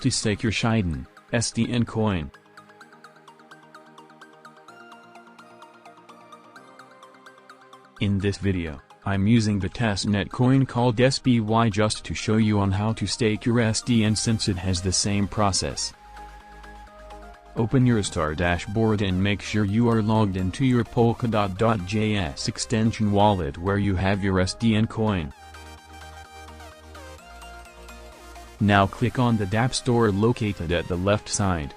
to stake your Shiden SDN coin. In this video, I'm using the testnet coin called SBY just to show you on how to stake your SDN since it has the same process. Open your Astar dashboard and make sure you are logged into your Polkadot.js extension wallet where you have your SDN coin. Now click on the dApp store located at the left side.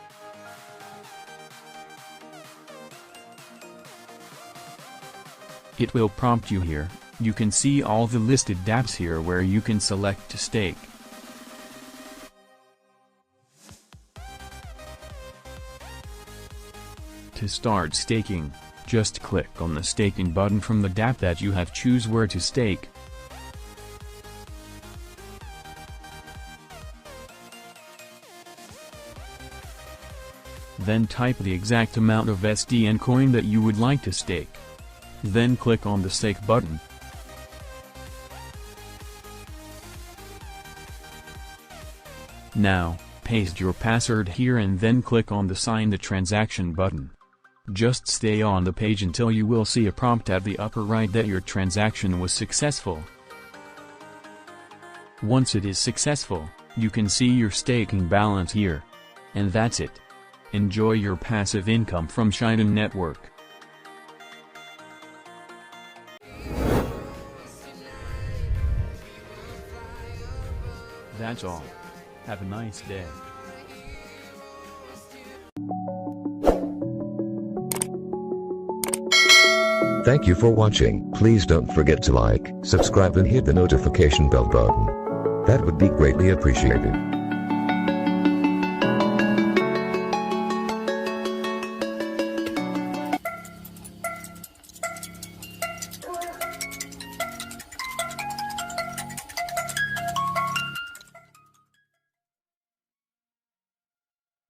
It will prompt you here. You can see all the listed dApps here where you can select to stake. To start staking, just click on the staking button from the dApp that you have, choose where to stake. Then type the exact amount of SDN coin that you would like to stake. Then click on the stake button. Now, paste your password here and then click on the sign the transaction button. Just stay on the page until you will see a prompt at the upper right that your transaction was successful. Once it is successful, you can see your staking balance here. And that's it. Enjoy your passive income from Shiden Network. That's all. Have a nice day. Thank you for watching. Please don't forget to like, subscribe and hit the notification bell button. That would be greatly appreciated.